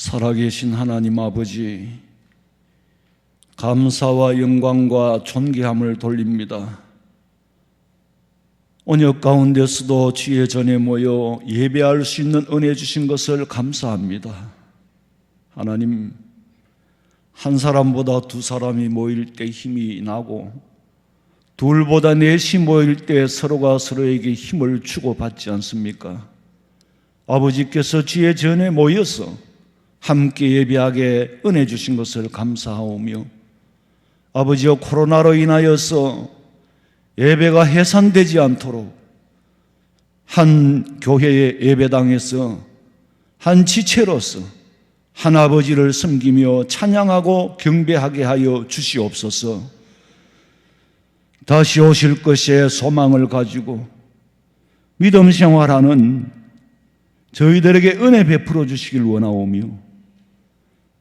살아계신 하나님 아버지, 감사와 영광과 존귀함을 돌립니다. 언역 가운데서도 주의 전에 모여 예배할 수 있는 은혜 주신 것을 감사합니다. 하나님, 한 사람보다 두 사람이 모일 때 힘이 나고 둘보다 넷이 모일 때 서로가 서로에게 힘을 주고받지 않습니까? 아버지께서 주의 전에 모여서 함께 예배하게 은혜 주신 것을 감사하오며, 아버지여, 코로나로 인하여서 예배가 해산되지 않도록 한 교회의 예배당에서 한 지체로서 한 아버지를 섬기며 찬양하고 경배하게 하여 주시옵소서. 다시 오실 것에 소망을 가지고 믿음 생활하는 저희들에게 은혜 베풀어 주시길 원하오며,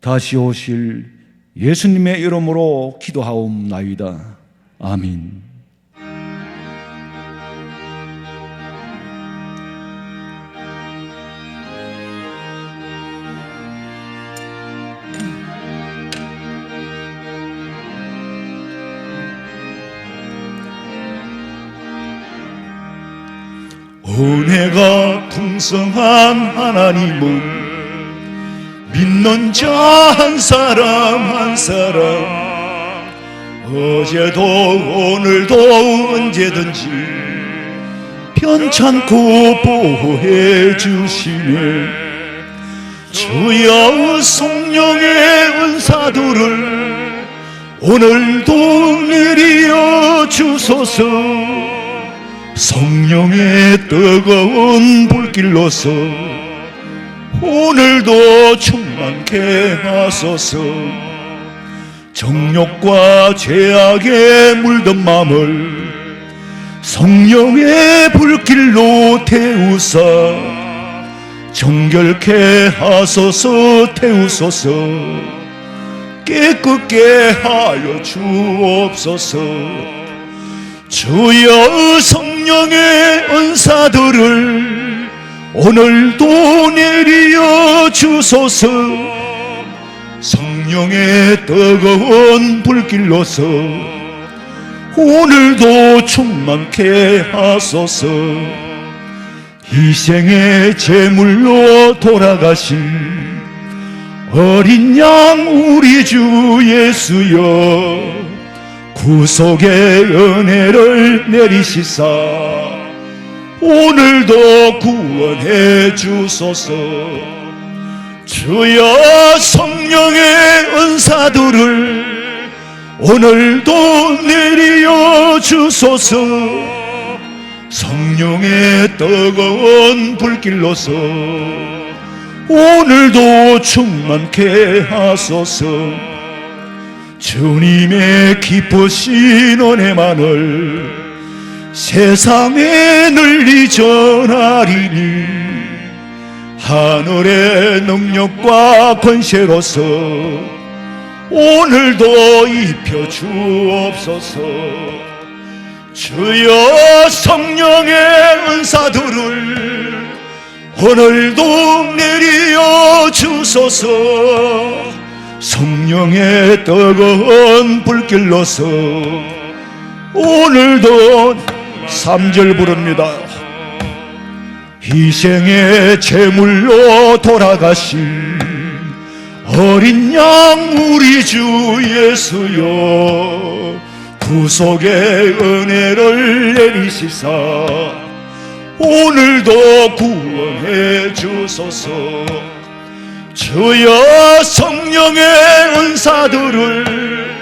다시 오실 예수님의 이름으로 기도하옵나이다. 아멘. 은혜가 풍성한 하나님은 믿는 자 한 사람 한 사람, 어제도 오늘도 언제든지 편찮고 보호해 주시네. 주여, 성령의 은사들을 오늘도 내려 주소서. 성령의 뜨거운 불길로서 오늘도 충만케 하소서. 정욕과 죄악에 물든 마음을 성령의 불길로 태우사 정결케 하소서. 태우소서. 깨끗게 하여 주옵소서. 주여, 성령의 은사들을 오늘도 내려 주소서. 성령의 뜨거운 불길로서 오늘도 충만케 하소서. 희생의 제물로 돌아가신 어린 양 우리 주 예수여, 구속의 은혜를 내리시사 오늘도 구원해 주소서. 주여, 성령의 은사들을 오늘도 내려 주소서. 성령의 뜨거운 불길로서 오늘도 충만케 하소서. 주님의 기쁘신 은혜만을 세상에 널리 전하리니 하늘의 능력과 권세로서 오늘도 입혀 주옵소서. 주여, 성령의 은사들을 오늘도 내려 주소서. 성령의 뜨거운 불길로서 오늘도 3절 부릅니다. 희생의 제물로 돌아가신 어린 양 우리 주 예수여, 구속의 은혜를 내리시사 오늘도 구원해 주소서. 주여, 성령의 은사들을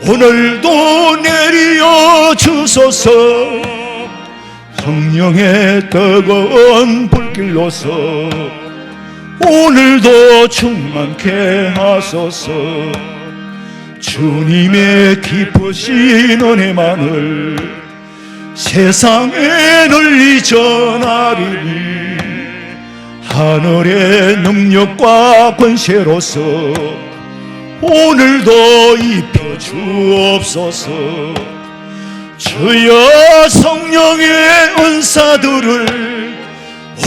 오늘도 내려 주소서. 성령의 뜨거운 불길로서 오늘도 충만케 하소서. 주님의 기쁘신 은혜만을 세상에 널리 전하리니 하늘의 능력과 권세로서 오늘도 입혀 주옵소서. 주여, 성령의 은사들을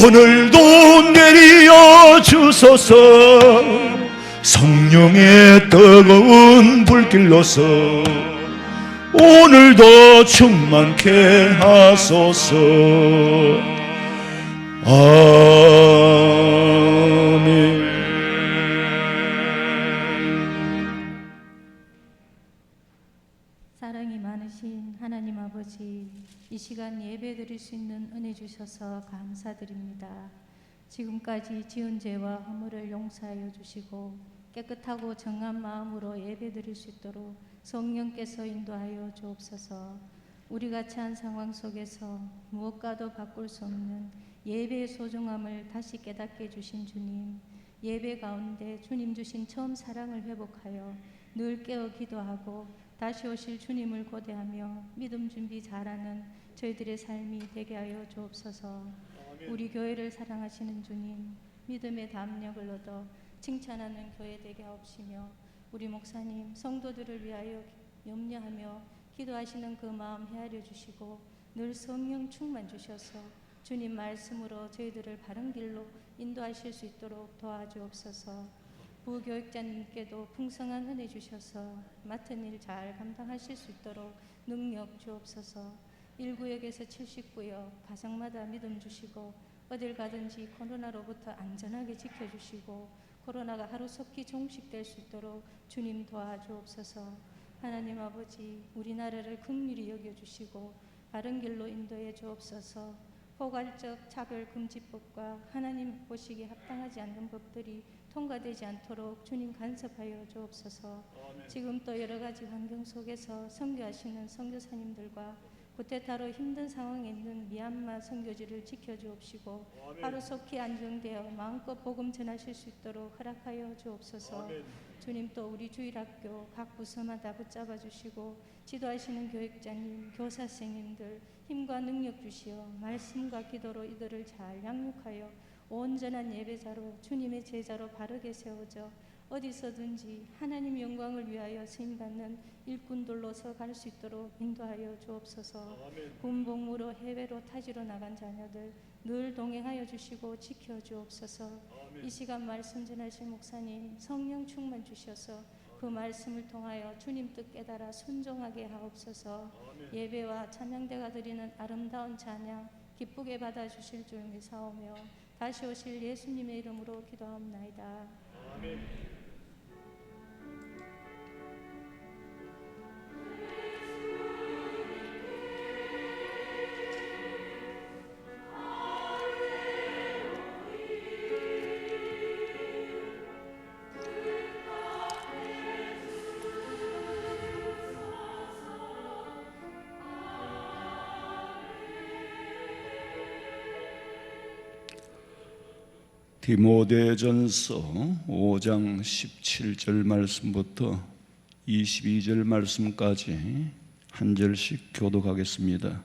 오늘도 내리어 주소서. 성령의 뜨거운 불길로서 오늘도 충만케 하소서. 아멘. 사랑이 많으신 하나님 아버지, 이 시간 예배 드릴 수 있는 은혜 주셔서 감사드립니다. 지금까지 지은 죄와 허물을 용서하여 주시고 깨끗하고 정한 마음으로 예배 드릴 수 있도록 성령께서 인도하여 주옵소서. 우리가 처한 상황 속에서 무엇과도 바꿀 수 없는 예배의 소중함을 다시 깨닫게 해주신 주님, 예배 가운데 주님 주신 처음 사랑을 회복하여 늘 깨어 기도하고 다시 오실 주님을 고대하며 믿음 준비 잘하는 저희들의 삶이 되게 하여 주옵소서. 우리 교회를 사랑하시는 주님, 믿음의 담력을 얻어 칭찬하는 교회 되게 하옵시며, 우리 목사님 성도들을 위하여 염려하며 기도하시는 그 마음 헤아려 주시고 늘 성령 충만 주셔서 주님 말씀으로 저희들을 바른 길로 인도하실 수 있도록 도와주옵소서. 부교육자님께도 풍성한 은혜 주셔서 맡은 일 잘 감당하실 수 있도록 능력 주옵소서. 1구역에서 79역 가정마다 믿음 주시고 어딜 가든지 코로나로부터 안전하게 지켜주시고 코로나가 하루속히 종식될 수 있도록 주님 도와주옵소서. 하나님 아버지, 우리나라를 긍휼히 여겨주시고 바른 길로 인도해 주옵소서. 포괄적 차별금지법과 하나님 보시기에 합당하지 않는 법들이 통과되지 않도록 주님 간섭하여 주옵소서. 지금 또 여러 가지 환경 속에서 선교하시는 선교사님들과 구테타로 힘든 상황에 있는 미얀마 선교지를 지켜주옵시고 하루속히 안정되어 마음껏 복음 전하실 수 있도록 허락하여 주옵소서. 주님, 또 우리 주일학교 각 부서마다 붙잡아 주시고 지도하시는 교육자님, 교사 선생님들 힘과 능력 주시어 말씀과 기도로 이들을 잘 양육하여 온전한 예배자로 주님의 제자로 바르게 세워져 어디서든지 하나님 영광을 위하여 쓰임받는 일꾼들로서 갈 수 있도록 인도하여 주옵소서. 군복무로 해외로 타지로 나간 자녀들 늘 동행하여 주시고 지켜 주옵소서. 이 시간 말씀 전하신 목사님 성령 충만 주셔서 그 말씀을 통하여 주님 뜻 깨달아 순종하게 하옵소서. 예배와 찬양대가 드리는 아름다운 찬양 기쁘게 받아주실 줄 믿사오며 다시 오실 예수님의 이름으로 기도하옵나이다. 아멘. 디모데전서 5장 17절 말씀부터 22절 말씀까지 한 절씩 교독하겠습니다.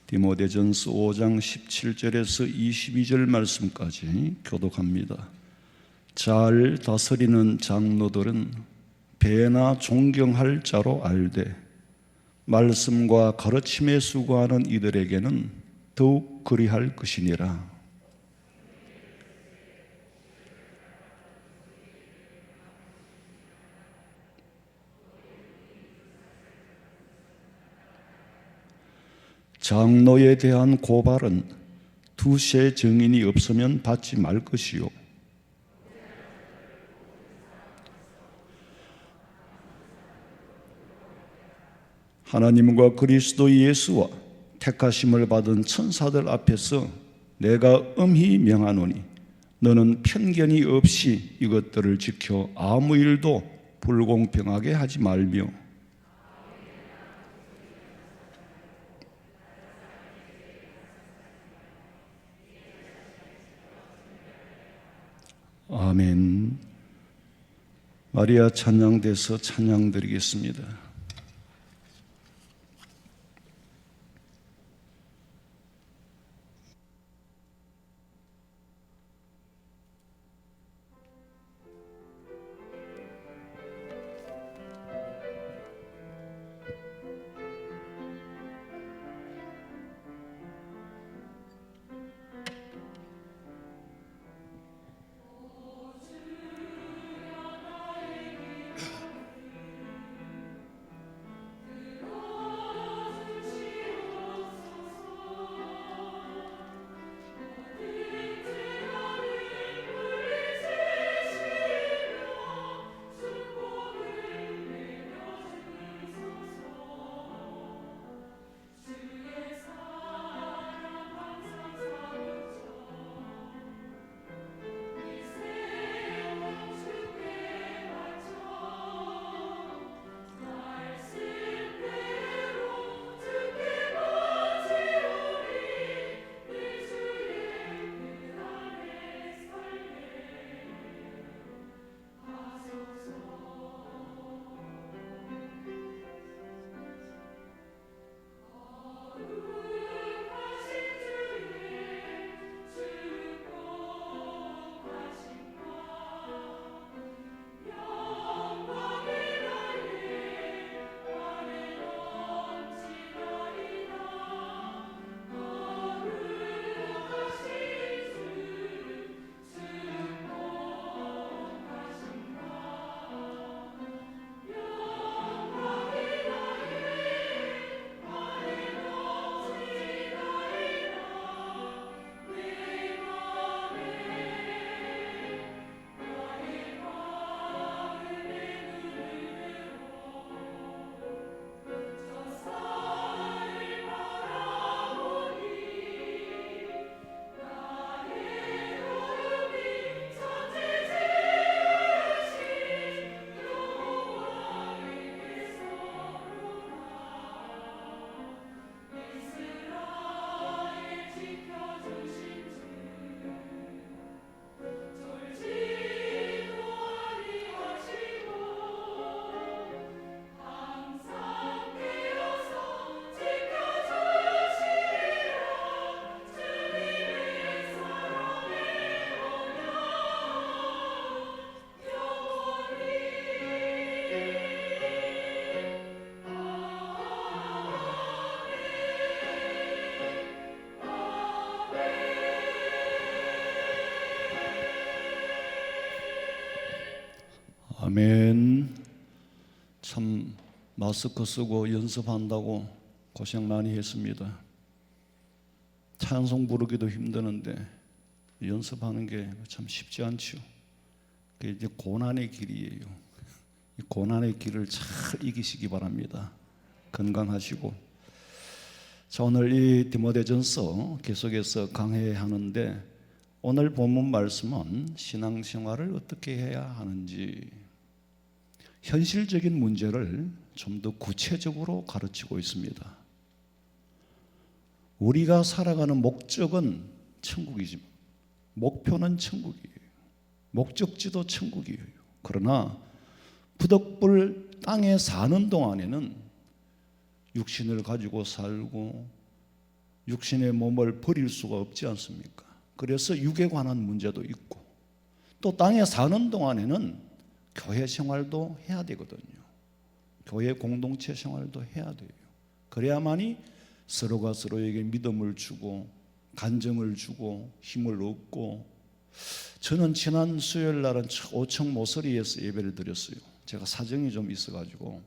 디모데전서 5장 17절에서 22절 말씀까지 교독합니다. 잘 다스리는 장로들은 배나 존경할 자로 알되 말씀과 가르침에 수고하는 이들에게는 더욱 그리할 것이니라. 장로에 대한 고발은 두세 증인이 없으면 받지 말 것이요, 하나님과 그리스도 예수와 택하심을 받은 천사들 앞에서 내가 엄히 명하노니 너는 편견이 없이 이것들을 지켜 아무 일도 불공평하게 하지 말며 아멘. 마리아 찬양돼서 찬양드리겠습니다. 아멘. 참 마스크 쓰고 연습한다고 고생 많이 했습니다. 찬송 부르기도 힘드는데 연습하는 게 참 쉽지 않죠. 그게 이제 고난의 길이에요. 이 고난의 길을 잘 이기시기 바랍니다. 건강하시고. 자, 오늘 이 디모데전서 계속해서 강해하는데 오늘 본문 말씀은 신앙생활을 어떻게 해야 하는지 현실적인 문제를 좀 더 구체적으로 가르치고 있습니다. 우리가 살아가는 목적은 천국이지만 목표는 천국이에요. 목적지도 천국이에요. 그러나 부득불 땅에 사는 동안에는 육신을 가지고 살고 육신의 몸을 버릴 수가 없지 않습니까? 그래서 육에 관한 문제도 있고 또 땅에 사는 동안에는 교회 생활도 해야 되거든요. 교회 공동체 생활도 해야 돼요. 그래야만이 서로가 서로에게 믿음을 주고 간정을 주고 힘을 얻고. 저는 지난 수요일 날은 오청 모서리에서 예배를 드렸어요. 제가 사정이 좀 있어가지고.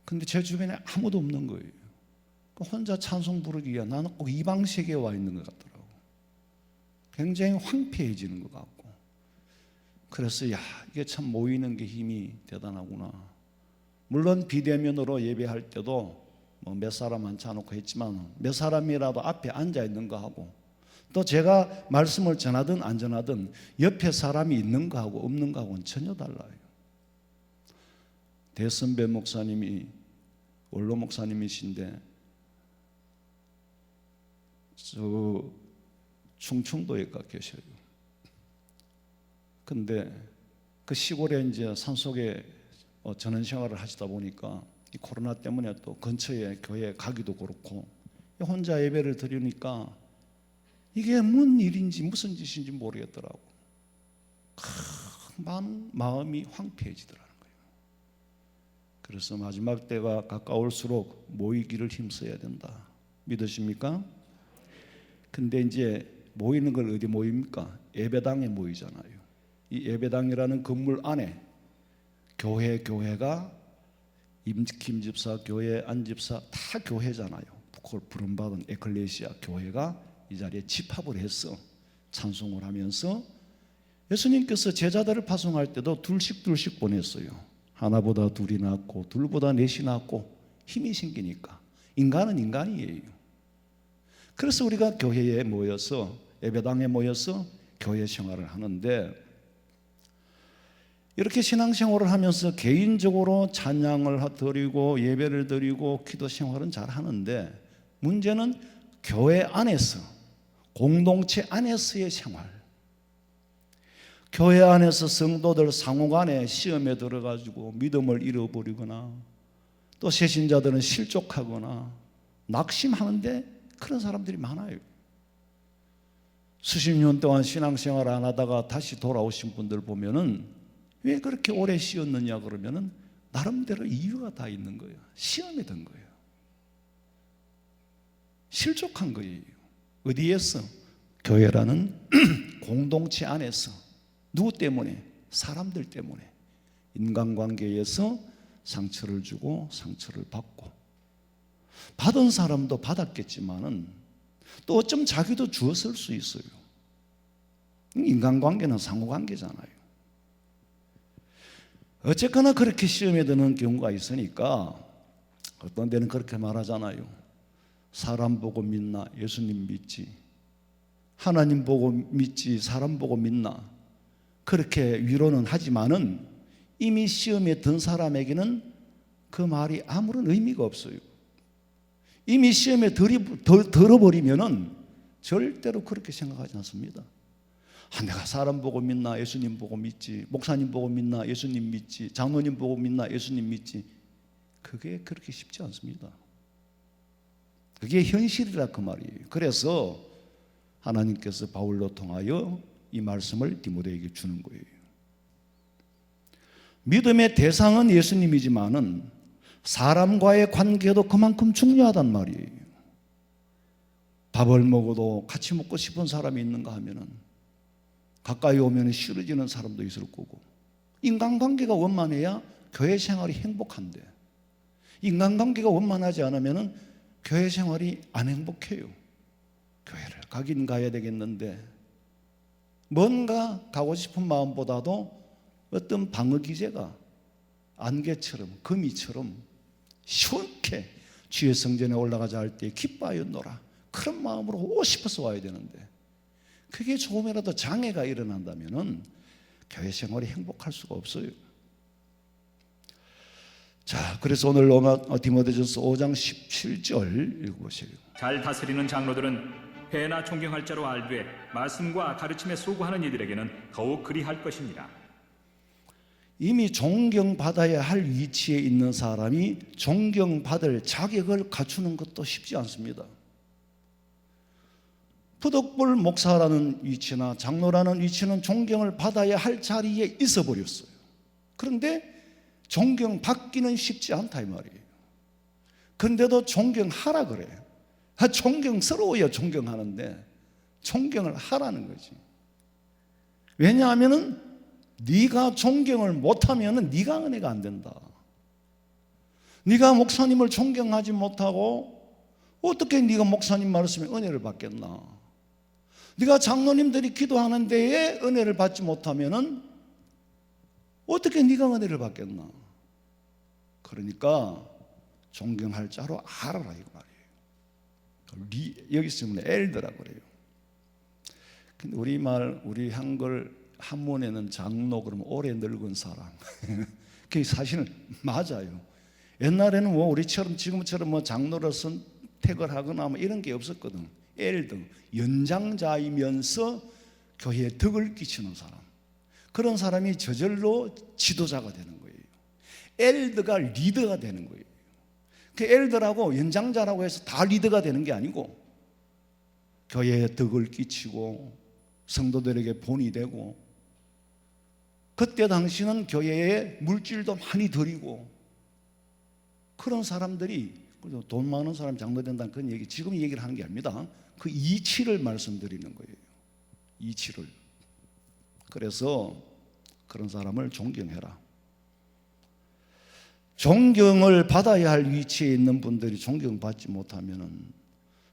근데 제 주변에 아무도 없는 거예요. 혼자 찬송 부르기가 나는 꼭 이방세계에 와 있는 것 같더라고. 굉장히 황폐해지는 것 같고. 그래서 야, 이게 참 모이는 게 힘이 대단하구나. 물론 비대면으로 예배할 때도 뭐 몇 사람 앉혀놓고 했지만 몇 사람이라도 앞에 앉아 있는 거 하고 또 제가 말씀을 전하든 안 전하든 옆에 사람이 있는 거 하고 없는 거 하고는 전혀 달라요. 대선배 목사님이 원로 목사님이신데 저 충청도에 가 계셔요. 근데 그 시골에 이제 산속에 전원 생활을 하시다 보니까 이 코로나 때문에 또 근처에 교회 가기도 그렇고 혼자 예배를 드리니까 이게 뭔 일인지 무슨 짓인지 모르겠더라고. 마음이 황폐해지더라는 거예요. 그래서 마지막 때가 가까울수록 모이기를 힘써야 된다. 믿으십니까? 근데 이제 모이는 걸 어디 모입니까? 예배당에 모이잖아요. 이 예배당이라는 건물 안에 교회가 임김 집사, 교회 안 집사 다 교회잖아요. 그걸 부름받은 에클레시아 교회가 이 자리에 집합을 해서 찬송을 하면서 예수님께서 제자들을 파송할 때도 둘씩 보냈어요. 하나보다 둘이 낫고 둘보다 넷이 낫고 힘이 생기니까. 인간은 인간이에요. 그래서 우리가 교회에 모여서 예배당에 모여서 교회 생활을 하는데 이렇게 신앙생활을 하면서 개인적으로 찬양을 드리고 예배를 드리고 기도 생활은 잘 하는데 문제는 교회 안에서 공동체 안에서의 생활. 교회 안에서 성도들 상호간에 시험에 들어가지고 믿음을 잃어버리거나 또 새신자들은 실족하거나 낙심하는데 그런 사람들이 많아요. 수십 년 동안 신앙생활 안 하다가 다시 돌아오신 분들 보면은 왜 그렇게 오래 쉬었느냐 그러면은 나름대로 이유가 다 있는 거예요. 시험에 든 거예요. 실족한 거예요. 어디에서? 교회라는 공동체 안에서. 누구 때문에? 사람들 때문에. 인간관계에서 상처를 주고 상처를 받고 받은 사람도 받았겠지만은 또 어쩜 자기도 주었을 수 있어요. 인간관계는 상호관계잖아요. 어쨌거나 그렇게 시험에 드는 경우가 있으니까 어떤 데는 그렇게 말하잖아요. 사람 보고 믿나? 예수님 믿지. 하나님 보고 믿지 사람 보고 믿나? 그렇게 위로는 하지만은 이미 시험에 든 사람에게는 그 말이 아무런 의미가 없어요. 이미 시험에 들어버리면은 절대로 그렇게 생각하지 않습니다. 내가 사람 보고 믿나? 예수님 보고 믿지. 목사님 보고 믿나? 예수님 믿지. 장로님 보고 믿나? 예수님 믿지. 그게 그렇게 쉽지 않습니다. 그게 현실이라 그 말이에요. 그래서 하나님께서 바울로 통하여 이 말씀을 디모데에게 주는 거예요. 믿음의 대상은 예수님이지만은 사람과의 관계도 그만큼 중요하단 말이에요. 밥을 먹어도 같이 먹고 싶은 사람이 있는가 하면은 가까이 오면 싫어지는 사람도 있을 거고 인간관계가 원만해야 교회 생활이 행복한데, 인간관계가 원만하지 않으면 교회 생활이 안 행복해요. 교회를 가긴 가야 되겠는데 뭔가 가고 싶은 마음보다도 어떤 방어 기제가 안개처럼 거미처럼 시원케 주의 성전에 올라가자 할 때 기뻐하였노라, 그런 마음으로 오고 싶어서 와야 되는데, 그게 조금이라도 장애가 일어난다면 교회 생활이 행복할 수가 없어요. 자, 그래서 오늘 디모데전서 5장 17절 읽어보세요. 잘 다스리는 장로들은 회나 존경할 자로 알되 말씀과 가르침에 수고하는 이들에게는 더욱 그리할 것입니다. 이미 존경받아야 할 위치에 있는 사람이 존경받을 자격을 갖추는 것도 쉽지 않습니다. 푸덕불 목사라는 위치나 장로라는 위치는 존경을 받아야 할 자리에 있어 버렸어요. 그런데 존경받기는 쉽지 않다 이 말이에요. 그런데도 존경하라 그래요. 존경스러워야 존경하는데 존경을 하라는 거지. 왜냐하면 네가 존경을 못하면 네가 은혜가 안 된다. 네가 목사님을 존경하지 못하고 어떻게 네가 목사님 말씀에 은혜를 받겠나. 네가 장로님들이 기도하는 데에 은혜를 받지 못하면 어떻게 네가 은혜를 받겠나. 그러니까 존경할 자로 알아라 이 말이에요. 여기 쓰면 엘더라고 그래요. 근데 우리 한글 한문에는 장로 그러면 오래 늙은 사람. 그게 사실은 맞아요. 옛날에는 뭐 우리처럼 지금처럼 뭐 장로를 선택을 하거나 뭐 이런 게 없었거든. 엘더, 연장자이면서 교회에 덕을 끼치는 사람. 그런 사람이 저절로 지도자가 되는 거예요. 엘더가 리더가 되는 거예요. 그 엘더라고 연장자라고 해서 다 리더가 되는 게 아니고 교회에 덕을 끼치고 성도들에게 본이 되고, 그때 당시는 교회에 물질도 많이 드리고, 그런 사람들이 돈 많은 사람 장로 된다는 그런 얘기, 지금 얘기를 하는 게 아닙니다. 그 이치를 말씀드리는 거예요. 이치를. 그래서 그런 사람을 존경해라. 존경을 받아야 할 위치에 있는 분들이 존경받지 못하면은,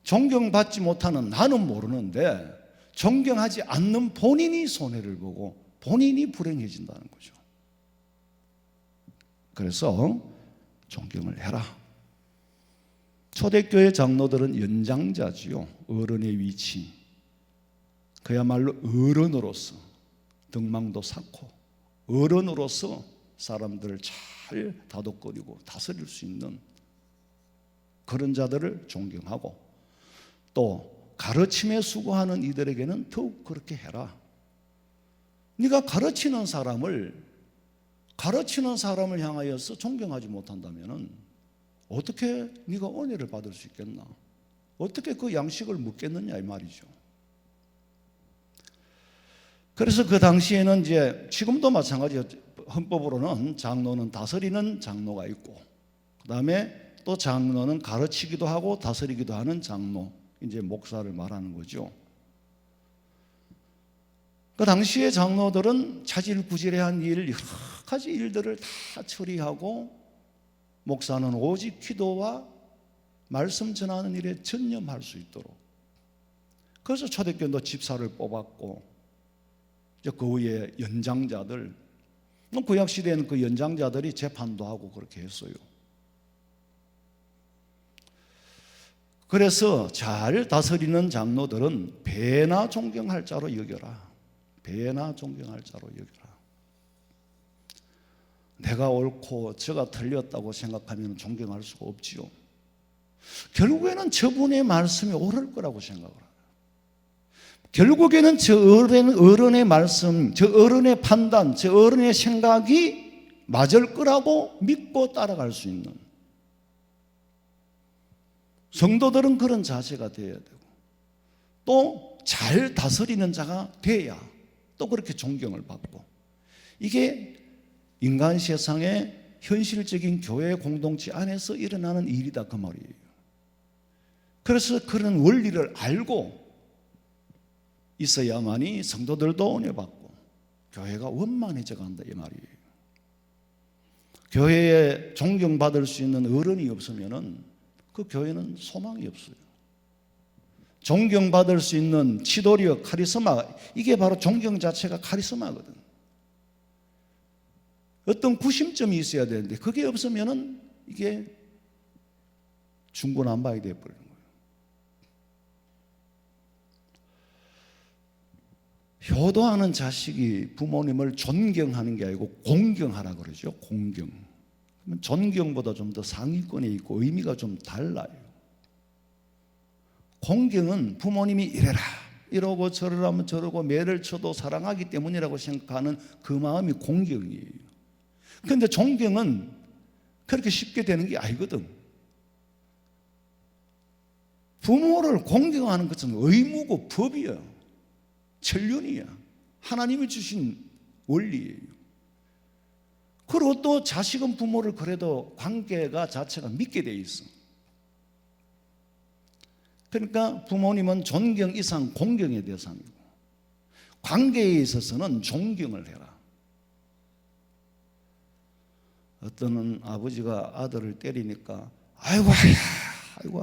존경받지 못하는 나는 모르는데 존경하지 않는 본인이 손해를 보고 본인이 불행해진다는 거죠. 그래서 존경을 해라. 초대교회 장로들은 연장자지요. 어른의 위치. 그야말로 어른으로서 덕망도 쌓고 어른으로서 사람들을 잘 다독거리고 다스릴 수 있는 그런 자들을 존경하고, 또 가르침에 수고하는 이들에게는 더욱 그렇게 해라. 네가 가르치는 사람을 향하여서 존경하지 못한다면 어떻게 네가 은혜를 받을 수 있겠나? 어떻게 그 양식을 묻겠느냐 이 말이죠. 그래서 그 당시에는 이제 지금도 마찬가지예요. 헌법으로는 장로는 다스리는 장로가 있고, 그 다음에 또 장로는 가르치기도 하고 다스리기도 하는 장로, 이제 목사를 말하는 거죠. 그 당시에 장로들은 자질구질한 일, 여러 가지 일들을 다 처리하고, 목사는 오직 기도와 말씀 전하는 일에 전념할 수 있도록. 그래서 초대교회도 집사를 뽑았고, 그 위에 연장자들, 구약 시대에는 그 연장자들이 재판도 하고 그렇게 했어요. 그래서 잘 다스리는 장로들은 배나 존경할 자로 여겨라. 배나 존경할 자로 여겨라. 내가 옳고 저가 틀렸다고 생각하면 존경할 수가 없지요. 결국에는 저분의 말씀이 옳을 거라고 생각을 해요. 결국에는 저 어른의 말씀, 저 어른의 판단, 저 어른의 생각이 맞을 거라고 믿고 따라갈 수 있는 성도들은 그런 자세가 되어야 되고, 또 잘 다스리는 자가 돼야 또 그렇게 존경을 받고, 이게 인간 세상의 현실적인 교회 공동체 안에서 일어나는 일이다 그 말이에요. 그래서 그런 원리를 알고 있어야만이 성도들도 은혜 받고 교회가 원만해져 간다 이 말이에요. 교회에 존경받을 수 있는 어른이 없으면은 그 교회는 소망이 없어요. 존경받을 수 있는 지도력, 카리스마, 이게 바로 존경 자체가 카리스마거든. 어떤 구심점이 있어야 되는데 그게 없으면은 이게 중구난방이 되어버리는 거예요. 효도하는 자식이 부모님을 존경하는 게 아니고 공경하라 그러죠. 공경. 그러면 존경보다 좀 더 상위권에 있고 의미가 좀 달라요. 공경은 부모님이 이래라 이러고 저러라면 저러고 매를 쳐도 사랑하기 때문이라고 생각하는 그 마음이 공경이에요. 그런데 존경은 그렇게 쉽게 되는 게 아니거든. 부모를 공경하는 것은 의무고 법이야. 천륜이야. 하나님이 주신 원리예요. 그리고 또 자식은 부모를 그래도 관계가 자체가 믿게 돼 있어. 그러니까 부모님은 존경 이상 공경의 대상이고 관계에 있어서는 존경을 해라. 어떤 아버지가 아들을 때리니까 아이고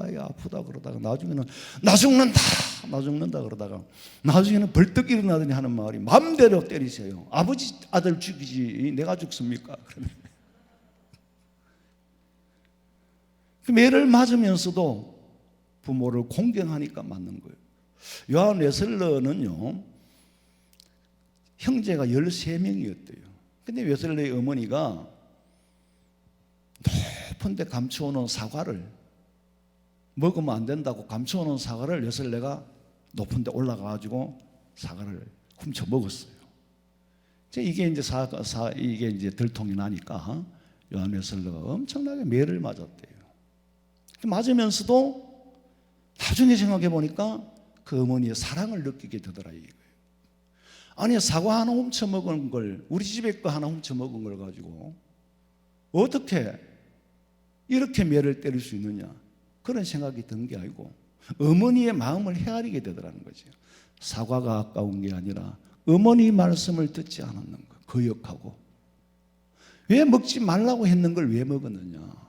아야 아프다 그러다가 나중에는 나 죽는다 그러다가 나중에는 벌떡 일어나더니 하는 말이 마음대로 때리세요. 아버지 아들 죽이지 내가 죽습니까? 그 매를 맞으면서도 부모를 공경하니까 맞는 거예요. 요한 웨슬러는요 형제가 13명이었대요. 근데 웨슬러의 어머니가 높은 데 감춰오는 사과를 먹으면 안 된다고 감춰오는 사과를 웨슬러가 높은 데 올라가가지고 사과를 훔쳐 먹었어요. 이게 이제 이게 이제 들통이 나니까 요한 웨슬러가 엄청나게 매를 맞았대요. 맞으면서도 나중에 생각해 보니까 그 어머니의 사랑을 느끼게 되더라 이거예요. 아니 사과 하나 훔쳐 먹은 걸 우리 집에 거 하나 훔쳐 먹은 걸 가지고 어떻게 이렇게 매를 때릴 수 있느냐 그런 생각이 드는 게 아니고 어머니의 마음을 헤아리게 되더라는 거죠. 사과가 아까운 게 아니라 어머니 말씀을 듣지 않았는 거 거역하고 왜 먹지 말라고 했는 걸 왜 먹었느냐.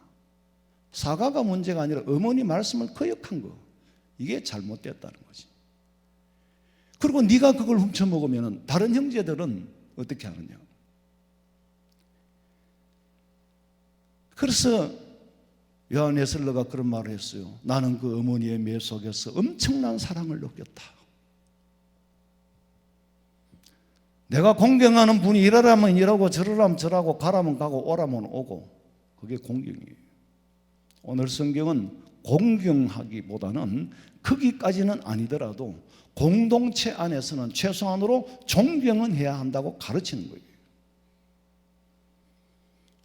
사과가 문제가 아니라 어머니 말씀을 거역한 거 이게 잘못됐다는 거지. 그리고 네가 그걸 훔쳐 먹으면 다른 형제들은 어떻게 하느냐. 그래서 요한 웨슬러가 그런 말을 했어요. 나는 그 어머니의 매 속에서 엄청난 사랑을 느꼈다. 내가 공경하는 분이 이러라면 이러고 저러라면 저러고 가라면 가고 오라면 오고 그게 공경이에요. 오늘 성경은 공경하기보다는 크기까지는 아니더라도 공동체 안에서는 최소한으로 존경은 해야 한다고 가르치는 거예요.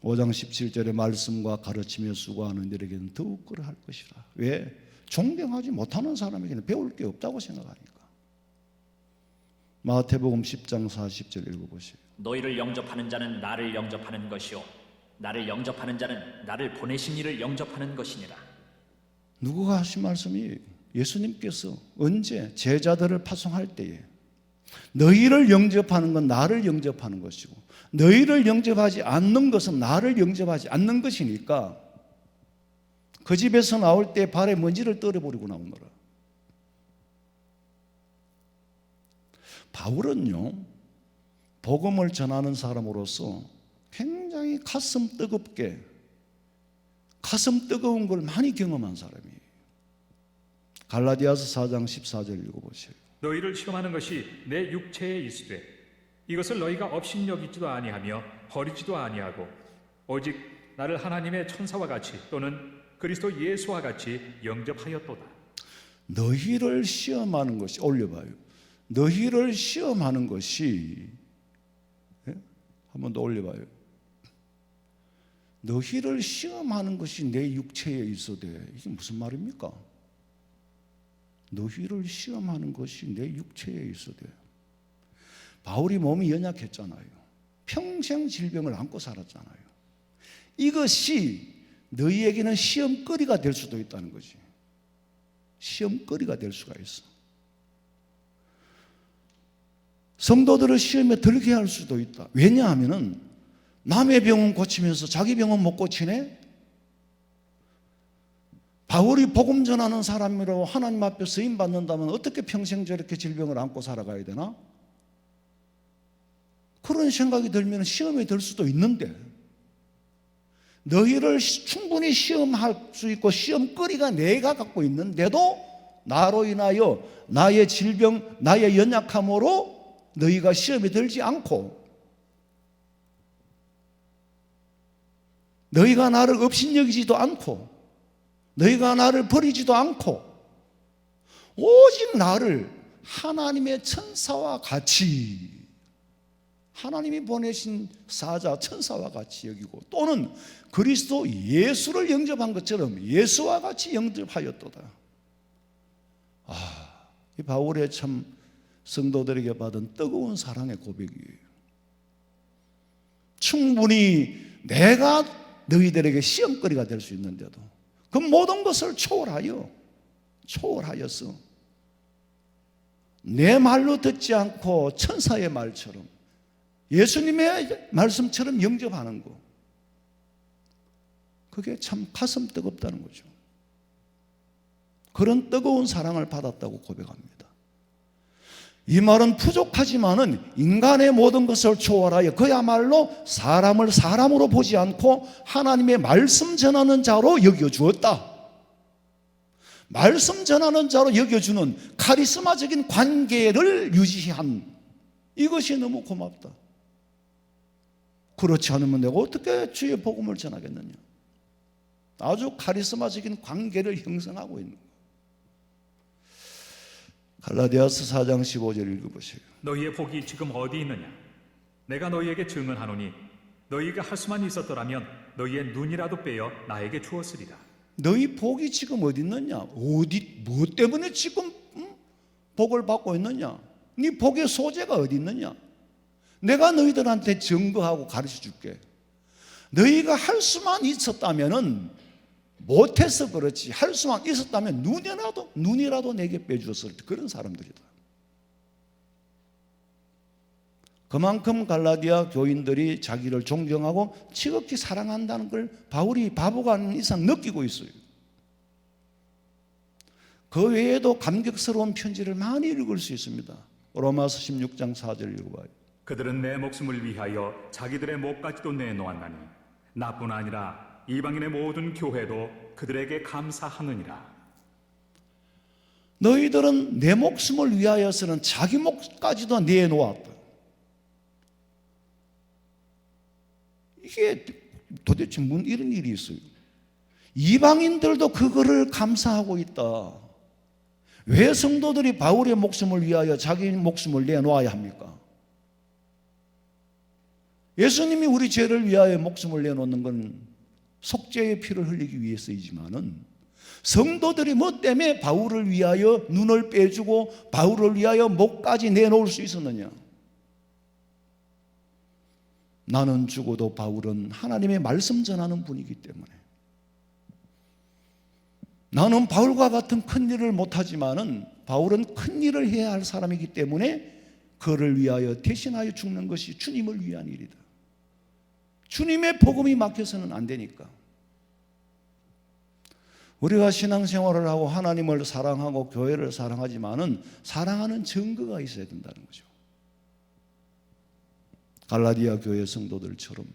5장 17절의 말씀과 가르침에 수고하는 이들에게는 더욱 그러할 것이라. 왜? 존경하지 못하는 사람에게는 배울 게 없다고 생각하니까. 마태복음 10장 40절 읽어보세요. 너희를 영접하는 자는 나를 영접하는 것이요 나를 영접하는 자는 나를 보내신 이를 영접하는 것이니라. 누구가 하신 말씀이에요? 예수님께서 언제 제자들을 파송할 때에 너희를 영접하는 건 나를 영접하는 것이고 너희를 영접하지 않는 것은 나를 영접하지 않는 것이니까 그 집에서 나올 때 발에 먼지를 떨어버리고 나오느라. 바울은요 복음을 전하는 사람으로서 굉장히 가슴 뜨거운 걸 많이 경험한 사람이에요. 갈라디아서 4장 14절 읽어보세요. 너희를 시험하는 것이 내 육체에 있으되 이것을 너희가 업신여기지도 아니하며 버리지도 아니하고 오직 나를 하나님의 천사와 같이 또는 그리스도 예수와 같이 영접하였도다. 너희를 시험하는 것이 올려봐요. 너희를 시험하는 것이 한 번 더 올려봐요. 너희를 시험하는 것이 내 육체에 있어대. 이게 무슨 말입니까? 너희를 시험하는 것이 내 육체에 있어대. 바울이 몸이 연약했잖아요. 평생 질병을 안고 살았잖아요. 이것이 너희에게는 시험거리가 될 수도 있다는 거지. 시험거리가 될 수가 있어. 성도들을 시험에 들게 할 수도 있다. 왜냐하면 남의 병은 고치면서 자기 병은 못 고치네? 바울이 복음 전하는 사람이라고 하나님 앞에 쓰임 받는다면 어떻게 평생 저렇게 질병을 안고 살아가야 되나? 그런 생각이 들면 시험에 들 수도 있는데, 너희를 충분히 시험할 수 있고 시험거리가 내가 갖고 있는데도 나로 인하여 나의 질병, 나의 연약함으로 너희가 시험에 들지 않고, 너희가 나를 업신여기지도 않고, 너희가 나를 버리지도 않고, 오직 나를 하나님의 천사와 같이, 하나님이 보내신 사자 천사와 같이 여기고, 또는 그리스도 예수를 영접한 것처럼 예수와 같이 영접하였도다. 이 바울의 참 성도들에게 받은 뜨거운 사랑의 고백이에요. 충분히 내가 너희들에게 시험거리가 될 수 있는데도 그 모든 것을 초월하여서 내 말로 듣지 않고 천사의 말처럼, 예수님의 말씀처럼 영접하는 거, 그게 참 가슴 뜨겁다는 거죠. 그런 뜨거운 사랑을 받았다고 고백합니다. 이 말은 부족하지만은 인간의 모든 것을 초월하여 그야말로 사람을 사람으로 보지 않고 하나님의 말씀 전하는 자로 여겨주었다. 말씀 전하는 자로 여겨주는 카리스마적인 관계를 유지한, 이것이 너무 고맙다. 그렇지 않으면 내가 어떻게 주의 복음을 전하겠느냐. 아주 카리스마적인 관계를 형성하고 있는 거예요. 갈라디아서 4장 15절 읽어보세요. 너희의 복이 지금 어디 있느냐? 내가 너희에게 증언하노니 너희가 할 수만 있었더라면 너희의 눈이라도 빼어 나에게 주었으리라. 너희 복이 지금 어디 있느냐? 뭐 때문에 지금 복을 받고 있느냐? 네 복의 소재가 어디 있느냐? 내가 너희들한테 증거하고 가르쳐 줄게. 너희가 할 수만 있었다면은, 못해서 그렇지, 할 수만 있었다면 눈이라도 내게 빼주었을 때, 그런 사람들이다. 그만큼 갈라디아 교인들이 자기를 존경하고 지극히 사랑한다는 걸 바울이 바보가 아닌 이상 느끼고 있어요. 그 외에도 감격스러운 편지를 많이 읽을 수 있습니다. 로마서 16장 4절 읽어봐요. 그들은 내 목숨을 위하여 자기들의 목까지도 내놓았나니 나뿐 아니라 이방인의 모든 교회도 그들에게 감사하느니라. 너희들은 내 목숨을 위하여서는 자기 목까지도 내놓았다. 이게 도대체 뭔 이런 일이 있어요? 이방인들도 그거를 감사하고 있다. 왜 성도들이 바울의 목숨을 위하여 자기 목숨을 내놓아야 합니까? 예수님이 우리 죄를 위하여 목숨을 내놓는 건 속죄의 피를 흘리기 위해서이지만은, 성도들이 뭐 때문에 바울을 위하여 눈을 빼주고 바울을 위하여 목까지 내놓을 수 있었느냐? 나는 죽어도 바울은 하나님의 말씀 전하는 분이기 때문에, 나는 바울과 같은 큰 일을 못하지만은 바울은 큰 일을 해야 할 사람이기 때문에 그를 위하여 대신하여 죽는 것이 주님을 위한 일이다. 주님의 복음이 막혀서는 안 되니까. 우리가 신앙생활을 하고 하나님을 사랑하고 교회를 사랑하지만은 사랑하는 증거가 있어야 된다는 거죠. 갈라디아 교회 성도들처럼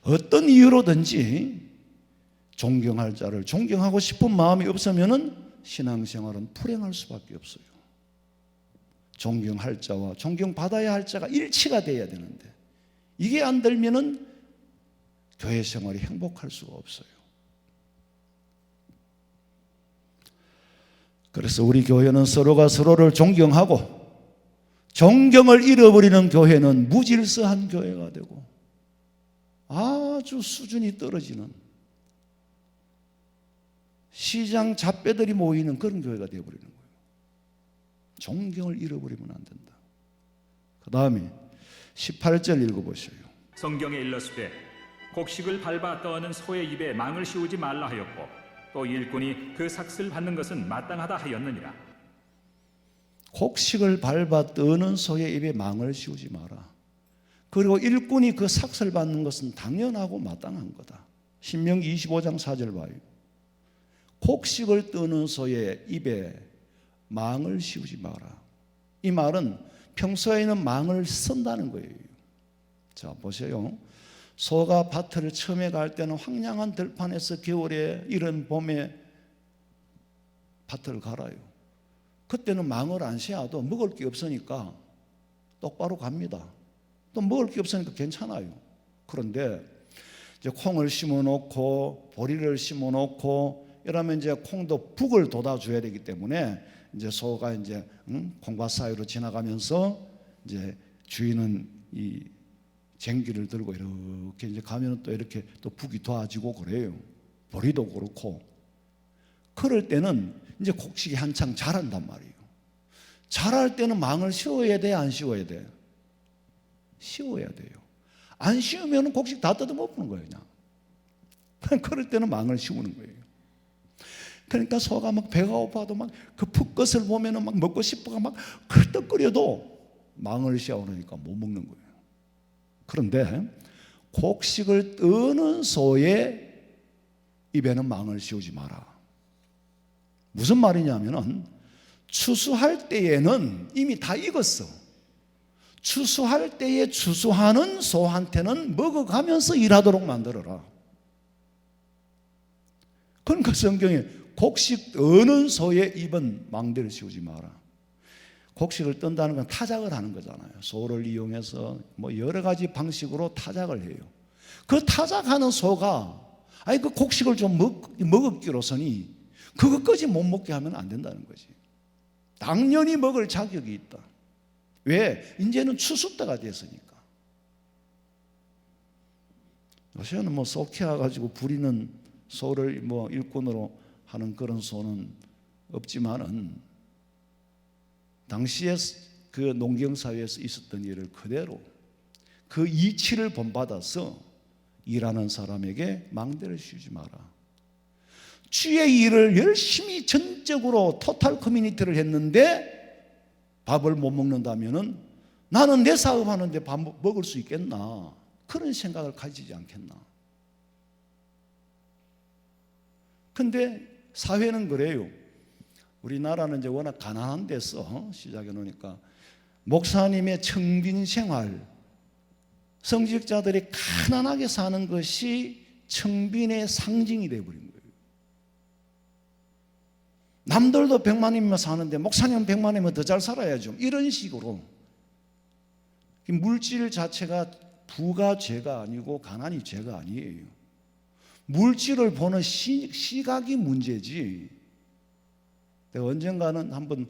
어떤 이유로든지 존경할 자를 존경하고 싶은 마음이 없으면은 신앙생활은 불행할 수밖에 없어요. 존경할 자와 존경받아야 할 자가 일치가 돼야 되는데, 이게 안 되면은 교회 생활이 행복할 수가 없어요. 그래서 우리 교회는 서로가 서로를 존경하고, 존경을 잃어버리는 교회는 무질서한 교회가 되고 아주 수준이 떨어지는 시장 잡배들이 모이는 그런 교회가 되어버리는 거예요. 존경을 잃어버리면 안 된다. 그 다음에 18절 읽어보세요. 성경에 일렀으되 곡식을 밟아 떠는 소의 입에 망을 씌우지 말라 하였고, 또 일꾼이 그 삭슬 받는 것은 마땅하다 하였느니라. 곡식을 밟아 떠는 소의 입에 망을 씌우지 마라. 그리고 일꾼이 그 삭슬 받는 것은 당연하고 마땅한 거다. 신명기 25장 4절 봐요. 곡식을 뜨는 소의 입에 망을 씌우지 마라. 이 말은 평소에는 망을 쓴다는 거예요. 자, 보세요. 소가 밭을 처음에 갈 때는 황량한 들판에서 겨울에 이른 봄에 밭을 갈아요. 그때는 망을 안 씌워도 먹을 게 없으니까 똑바로 갑니다. 또 먹을 게 없으니까 괜찮아요. 그런데 이제 콩을 심어 놓고 보리를 심어 놓고 이러면 이제 콩도 북을 돋아줘야 되기 때문에 이제 소가 이제 콩밭 사이로 지나가면서 이제 주인은 이 쟁기를 들고 이렇게 이제 가면 또 이렇게 또 북이 도와지고 그래요. 보리도 그렇고. 그럴 때는 이제 곡식이 한창 자란단 말이에요. 자랄 때는 망을 씌워야 돼, 안 씌워야 돼? 씌워야 돼요. 안 씌우면 곡식 다 뜯어먹는 거예요, 그냥. 그럴 때는 망을 씌우는 거예요. 그러니까 소가 막 배가 고파도 막 그 풋것을 보면은 막 먹고 싶어가 막 헐떡거려도 망을 씌워놓으니까 못 먹는 거예요. 그런데 곡식을 뜨는 소의 입에는 망을 씌우지 마라. 무슨 말이냐면은 추수할 때에는 이미 다 익었어. 추수할 때에 추수하는 소한테는 먹어가면서 일하도록 만들어라. 그러니까 성경에 곡식 뜨는 소의 입은 망대를 씌우지 마라. 곡식을 뜬다는 건 타작을 하는 거잖아요. 소를 이용해서 뭐 여러 가지 방식으로 타작을 해요. 그 타작하는 소가 아니 그 곡식을 좀 먹었기로서니 그것까지 못 먹게 하면 안 된다는 거지. 당연히 먹을 자격이 있다. 왜? 이제는 추수 때가 됐으니까. 요새는 뭐 쏘키아 가지고 부리는 소를 뭐 일꾼으로 하는 그런 소는 없지만은 당시에 그 농경사회에서 있었던 일을 그대로 그 이치를 본받아서 일하는 사람에게 망대를 씌우지 마라. 주의 일을 열심히 전적으로 토탈 커뮤니티를 했는데 밥을 못 먹는다면은 나는 내 사업하는데 밥 먹을 수 있겠나? 그런 생각을 가지지 않겠나? 근데 사회는 그래요. 우리나라는 이제 워낙 가난한 데서 시작해 놓으니까 목사님의 청빈 생활, 성직자들이 가난하게 사는 것이 청빈의 상징이 되어버린 거예요. 남들도 100만이면 사는데 목사님은 100만이면 더 잘 살아야죠. 이런 식으로 물질 자체가 부가 죄가 아니고 가난이 죄가 아니에요. 물질을 보는 시각이 문제지. 내가 언젠가는 한번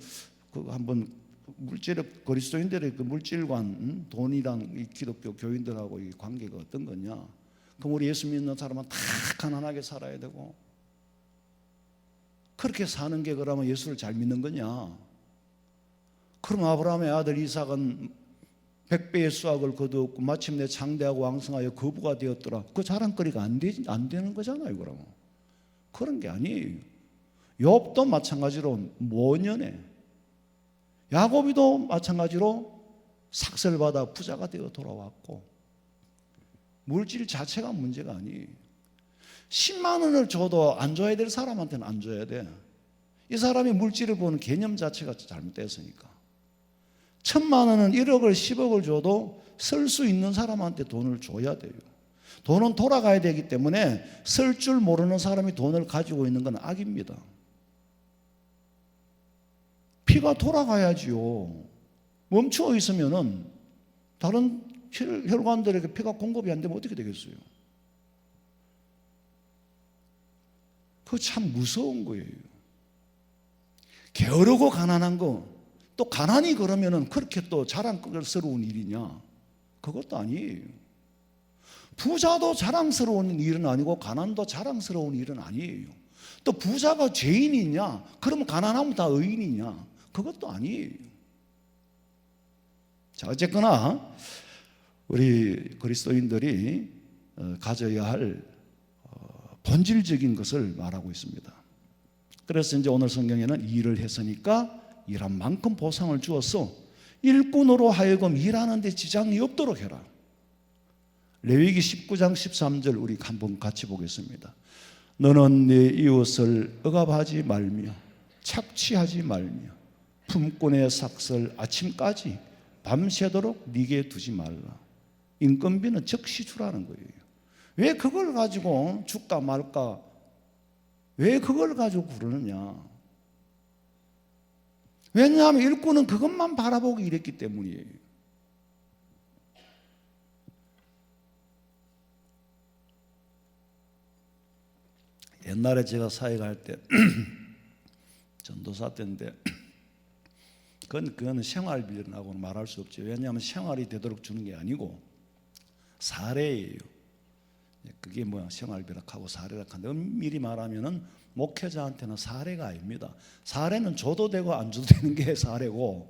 물질의 그리스도인들의 그 물질관, 돈이랑 이 기독교 교인들하고 이 관계가 어떤 거냐? 그럼 우리 예수 믿는 사람은 다 가난하게 살아야 되고 그렇게 사는 게 그러면 예수를 잘 믿는 거냐? 그럼 아브라함의 아들 이삭은 100배의 수확을 거두었고 마침내 장대하고 왕성하여 거부가 되었더라. 그 자랑거리가 안 되는 거잖아요. 그러면 그런 게 아니에요. 욥도 마찬가지로 모년에, 야곱이도 마찬가지로 삭슬받아 부자가 되어 돌아왔고 물질 자체가 문제가 아니에요. 10만 원을 줘도 안 줘야 될 사람한테는 안 줘야 돼. 이 사람이 물질을 보는 개념 자체가 잘못됐으니까. 1000만 원은 1억을 10억을 줘도 쓸 수 있는 사람한테 돈을 줘야 돼요. 돈은 돌아가야 되기 때문에 쓸 줄 모르는 사람이 돈을 가지고 있는 건 악입니다. 피가 돌아가야지요. 멈춰 있으면은 다른 혈관들에게 피가 공급이 안 되면 어떻게 되겠어요? 그거 참 무서운 거예요. 게으르고 가난한 거, 또 가난이 그러면은 그렇게 또 자랑스러운 일이냐? 그것도 아니에요. 부자도 자랑스러운 일은 아니고 가난도 자랑스러운 일은 아니에요. 또 부자가 죄인이냐? 그러면 가난하면 다 의인이냐? 그것도 아니에요. 자, 어쨌거나 우리 그리스도인들이 가져야 할 본질적인 것을 말하고 있습니다. 그래서 이제 오늘 성경에는 일을 했으니까 일한 만큼 보상을 주어서 일꾼으로 하여금 일하는 데 지장이 없도록 해라. 레위기 19장 13절 우리 한번 같이 보겠습니다. 너는 네 이웃을 억압하지 말며 착취하지 말며 품꾼의 삭슬 아침까지 밤새도록 네게 두지 말라. 인건비는 즉시 주라는 거예요. 왜 그걸 가지고 줄까 말까, 왜 그걸 가지고 그러느냐. 왜냐하면 일꾼은 그것만 바라보고 일했기 때문이에요. 옛날에 제가 사역할 때 전도사 때인데 그거는 생활비라고는 말할 수 없죠. 왜냐하면 생활이 되도록 주는 게 아니고 사례예요. 그게 뭐야, 생활비라고 하고 사례라고 하는데 엄밀히 말하면은 목회자한테는 사례가 아닙니다. 사례는 줘도 되고 안 줘도 되는 게 사례고,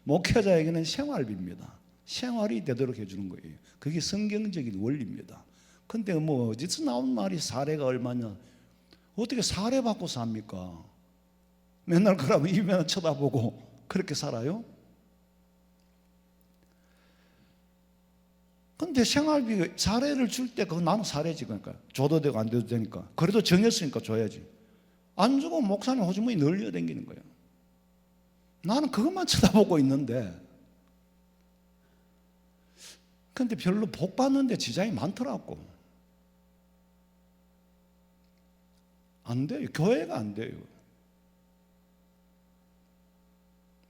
목회자에게는 생활비입니다. 생활이 되도록 해주는 거예요. 그게 성경적인 원리입니다. 근데 뭐 어디서 나온 말이 사례가 얼마냐, 어떻게 사례 받고 삽니까? 맨날 그러면 입에만 쳐다보고 그렇게 살아요? 근데 생활비 사례를 줄 때 그건 나는 사례지. 그러니까 줘도 되고 안 돼도 되니까. 그래도 정했으니까 줘야지. 안 주고 목사님 호주머니 늘려 다니는 거예요. 나는 그것만 쳐다보고 있는데, 근데 별로 복 받는데 지장이 많더라고. 안 돼요. 교회가 안 돼요.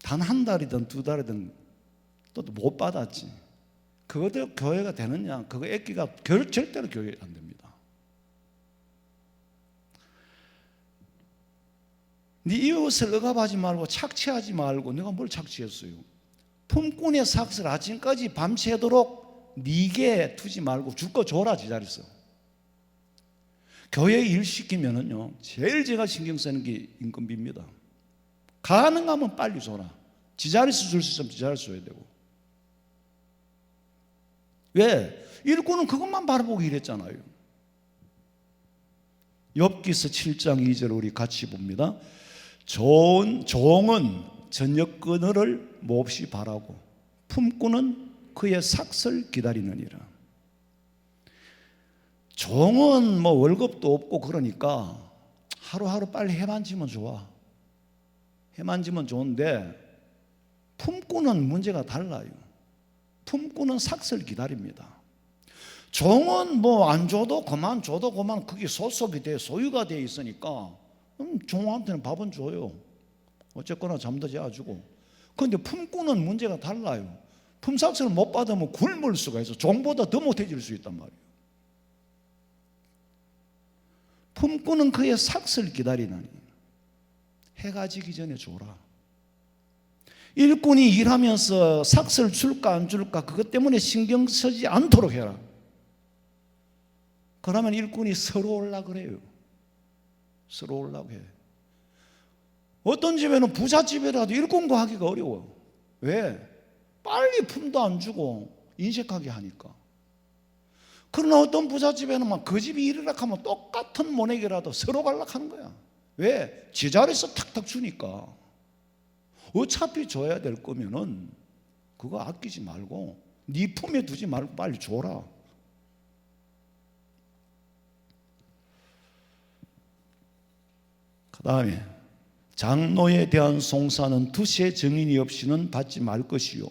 단 한 달이든 두 달이든 또 못 받았지. 그것도 교회가 되느냐? 그거 애기가 절대로 교회 안 됩니다. 네 이웃을 억압하지 말고 착취하지 말고. 내가 뭘 착취했어요? 품꾼의 삭슬 아침까지 밤새도록 네게 두지 말고 줄 거 줘라. 지자리에서 교회 일 시키면은요, 제일 제가 신경 쓰는 게 인건비입니다. 가능하면 빨리 줘라. 지자리에서 줄 수 있으면 지자리에서 줘야 되고. 왜? 일꾼은 그것만 바라보고 일했잖아요. 욥기서 7장 2절 우리 같이 봅니다. 종은 저녁 그늘을 몹시 바라고 품꾼은 그의 삭슬 기다리느니라. 종은 뭐 월급도 없고 그러니까 하루하루 빨리 해만지면 좋아. 해만지면 좋은데 품꾼은 문제가 달라요. 품꾼은 삭슬 기다립니다. 종은 뭐 안 줘도 그만, 줘도 그만, 그게 소속이 돼, 소유가 돼 있으니까 종한테는 밥은 줘요. 어쨌거나 잠도 자주고. 그런데 품꾼은 문제가 달라요. 품삭슬을 못 받으면 굶을 수가 있어. 종보다 더 못해질 수 있단 말이에요. 품꾼은 그의 삭슬 기다리나니 해가 지기 전에 줘라. 일꾼이 일하면서 삭슬 줄까 안 줄까 그것 때문에 신경 쓰지 않도록 해라. 그러면 일꾼이 서러울라 그래요. 서러울라고 해. 어떤 집에는 부잣집이라도 일꾼 구하기가 어려워. 왜? 빨리 품도 안 주고 인색하게 하니까. 그러나 어떤 부잣집에는 막 그 집이 이르락 하면 똑같은 모내기라도 서로 발락하는 거야. 왜? 제자리에서 탁탁 주니까. 어차피 줘야 될 거면은 그거 아끼지 말고 네 품에 두지 말고 빨리 줘라. 그 다음에 장로에 대한 송사는 두세 증인이 없이는 받지 말 것이요.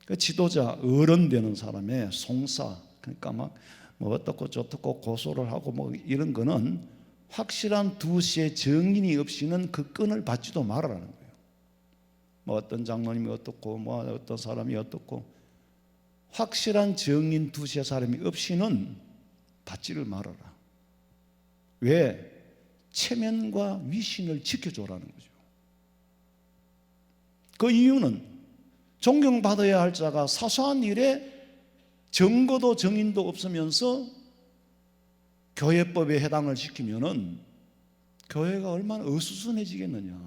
그 지도자 어른 되는 사람의 송사, 그러니까 막 뭐 어떻고 저떻고 고소를 하고 뭐 이런 거는 확실한 두세 증인이 없이는 그 끈을 받지도 말아라는 거예요. 뭐 어떤 장로님이 어떻고 뭐 어떤 사람이 어떻고 확실한 증인 두세 사람이 없이는 받지를 말아라. 왜? 체면과 위신을 지켜줘라는 거죠. 그 이유는 존경받아야 할 자가 사소한 일에 증거도 증인도 없으면서 교회법에 해당을 시키면은 교회가 얼마나 어수선해지겠느냐.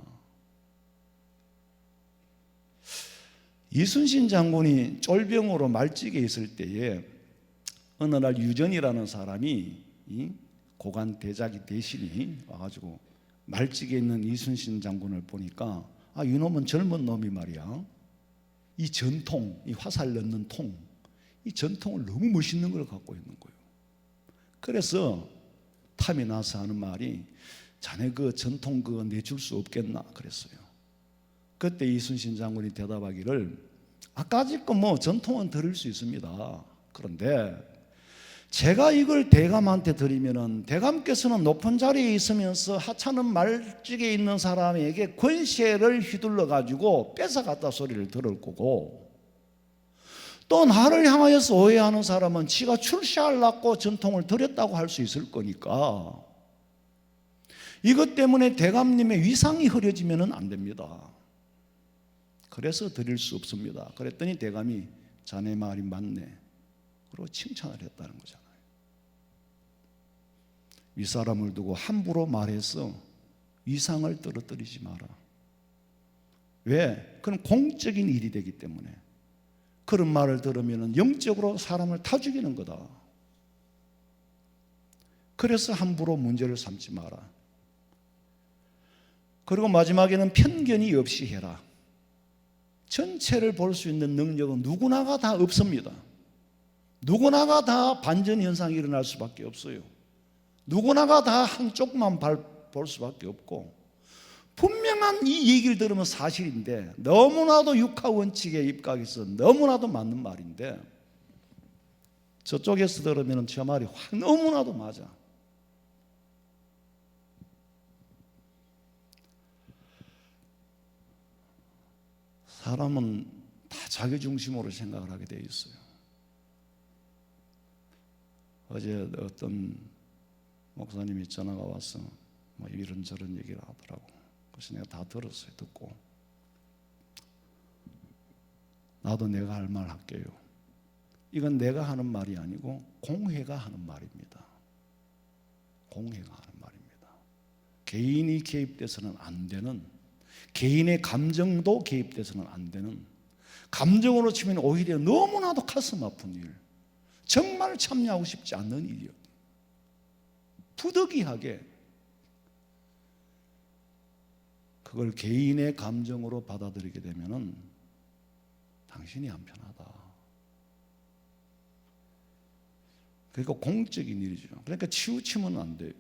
이순신 장군이 쫄병으로 말직에 있을 때에 어느 날 유전이라는 사람이 이 고관 대자기 대신이 와가지고 말직에 있는 이순신 장군을 보니까 이놈은 젊은 놈이 말이야. 이 전통, 이 화살 넣는 통, 이 전통을 너무 멋있는 걸 갖고 있는 거예요. 그래서 탐이 나서 하는 말이 자네 그 전통 그거 내줄 수 없겠나 그랬어요. 그때 이순신 장군이 대답하기를 아까짓 거 뭐 전통은 드릴 수 있습니다. 그런데 제가 이걸 대감한테 드리면은 대감께서는 높은 자리에 있으면서 하찮은 말직에 있는 사람에게 권세를 휘둘러 가지고 뺏어갔다 소리를 들을 거고, 또 나를 향하여서 오해하는 사람은 지가 출세하려고 전통을 드렸다고 할 수 있을 거니까 이것 때문에 대감님의 위상이 흐려지면 안 됩니다. 그래서 드릴 수 없습니다. 그랬더니 대감이 자네 말이 맞네 그리고 칭찬을 했다는 거잖아요. 윗사람을 두고 함부로 말해서 위상을 떨어뜨리지 마라. 왜? 그건 공적인 일이 되기 때문에. 그런 말을 들으면 영적으로 사람을 타 죽이는 거다. 그래서 함부로 문제를 삼지 마라. 그리고 마지막에는 편견이 없이 해라. 전체를 볼 수 있는 능력은 누구나가 다 없습니다. 누구나가 다 반전 현상이 일어날 수밖에 없어요. 누구나가 다 한쪽만 볼 수밖에 없고, 분명한 이 얘기를 들으면 사실인데 너무나도 육하 원칙에 입각해서 너무나도 맞는 말인데 저쪽에서 들으면 저 말이 확 너무나도 맞아. 사람은 다 자기 중심으로 생각을 하게 돼 있어요. 어제 어떤 목사님이 전화가 와서 뭐 이런저런 얘기를 하더라고. 그래서 내가 다 들었어요. 듣고 나도 내가 할 말 할게요. 이건 내가 하는 말이 아니고 공회가 하는 말입니다. 공회가 하는 말입니다. 개인이 개입돼서는 안 되는, 개인의 감정도 개입돼서는 안 되는, 감정으로 치면 오히려 너무나도 가슴 아픈 일, 정말 참여하고 싶지 않는 일이요. 부득이하게 그걸 개인의 감정으로 받아들이게 되면은 당신이 안 편하다. 그러니까 공적인 일이죠. 그러니까 치우치면 안 돼요.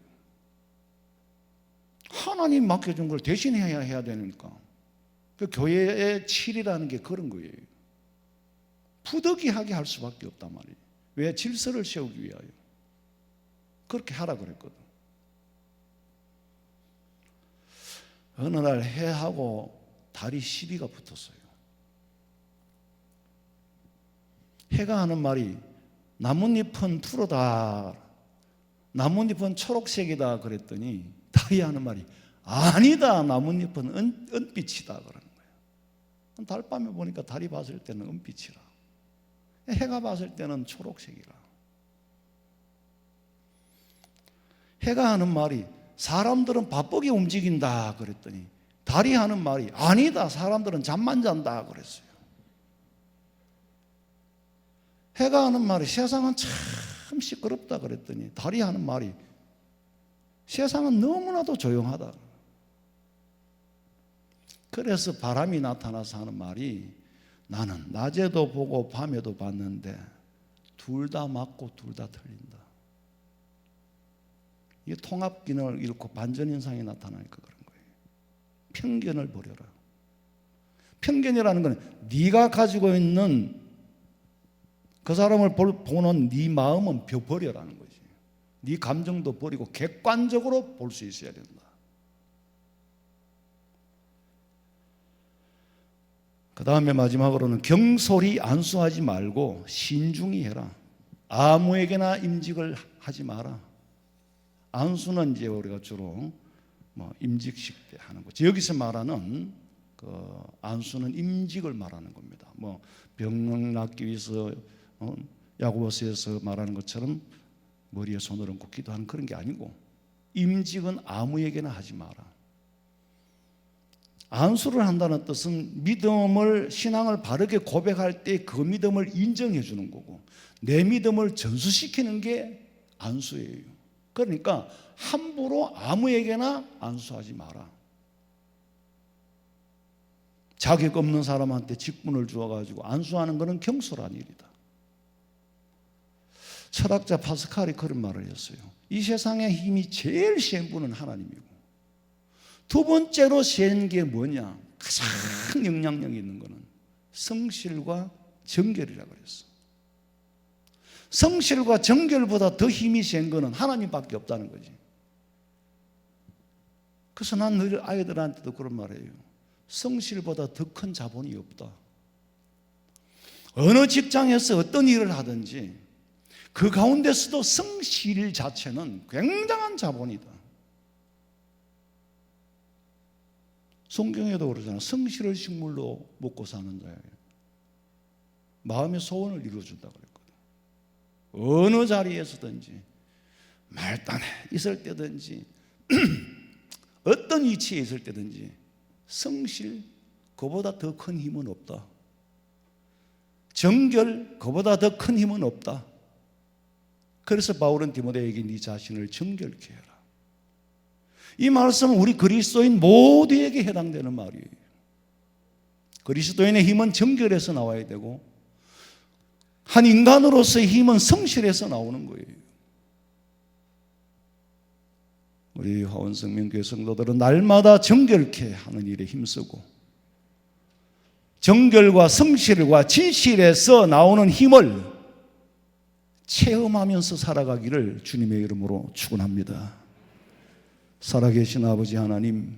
하나님 맡겨준 걸 대신해야 해야 되니까. 그 교회의 칠이라는 게 그런 거예요. 부득이하게 할 수밖에 없단 말이에요. 왜? 질서를 세우기 위하여. 그렇게 하라 그랬거든. 어느 날 해하고 달이 시비가 붙었어요. 해가 하는 말이 나뭇잎은 푸르다, 나뭇잎은 초록색이다 그랬더니 달이 하는 말이 아니다, 나뭇잎은 은빛이다 그러는 거예요. 달밤에 보니까 달이 봤을 때는 은빛이라, 해가 봤을 때는 초록색이라. 해가 하는 말이 사람들은 바쁘게 움직인다 그랬더니 달이 하는 말이 아니다, 사람들은 잠만 잔다 그랬어요. 해가 하는 말이 세상은 참 시끄럽다 그랬더니 달이 하는 말이 세상은 너무나도 조용하다. 그래서 바람이 나타나서 하는 말이 나는 낮에도 보고 밤에도 봤는데 둘 다 맞고 둘 다 틀린다. 이게 통합기능을 잃고 반전현상이 나타나니까 그런 거예요. 편견을 버려라. 편견이라는 건 네가 가지고 있는 그 사람을 보는 네 마음은 버려라는 거지. 네 감정도 버리고 객관적으로 볼 수 있어야 된다. 그 다음에 마지막으로는 경솔히 안수하지 말고 신중히 해라. 아무에게나 임직을 하지 마라. 안수는 이제 우리가 주로 뭐 임직식 때 하는 거죠. 여기서 말하는 그 안수는 임직을 말하는 겁니다. 뭐 병을 낫기 위해서 야고보서에서 말하는 것처럼 머리에 손을 얹고 기도하는 그런 게 아니고, 임직은 아무에게나 하지 마라. 안수를 한다는 뜻은 믿음을, 신앙을 바르게 고백할 때 그 믿음을 인정해 주는 거고, 내 믿음을 전수시키는 게 안수예요. 그러니까 함부로 아무에게나 안수하지 마라. 자격 없는 사람한테 직분을 주어가지고 안수하는 것은 경솔한 일이다. 철학자 파스칼이 그런 말을 했어요. 이 세상의 힘이 제일 센 분은 하나님이고, 두 번째로 센 게 뭐냐? 가장 영향력 있는 거는 성실과 정결이라고 그랬어. 성실과 정결보다 더 힘이 센 거는 하나님밖에 없다는 거지. 그래서 난 늘 아이들한테도 그런 말이에요. 성실보다 더 큰 자본이 없다. 어느 직장에서 어떤 일을 하든지 그 가운데서도 성실 자체는 굉장한 자본이다. 성경에도 그러잖아. 성실을 식물로 먹고 사는 자예요. 마음의 소원을 이루어준다고 그랬거든. 어느 자리에서든지 말단에 있을 때든지 어떤 위치에 있을 때든지 성실, 그보다 더 큰 힘은 없다. 정결, 그보다 더 큰 힘은 없다. 그래서 바울은 디모데에게 네 자신을 정결케 해라. 이 말씀은 우리 그리스도인 모두에게 해당되는 말이에요. 그리스도인의 힘은 정결에서 나와야 되고, 한 인간으로서의 힘은 성실에서 나오는 거예요. 우리 화원성민교회 성도들은 날마다 정결케 하는 일에 힘쓰고, 정결과 성실과 진실에서 나오는 힘을 체험하면서 살아가기를 주님의 이름으로 축원합니다. 살아계신 아버지 하나님,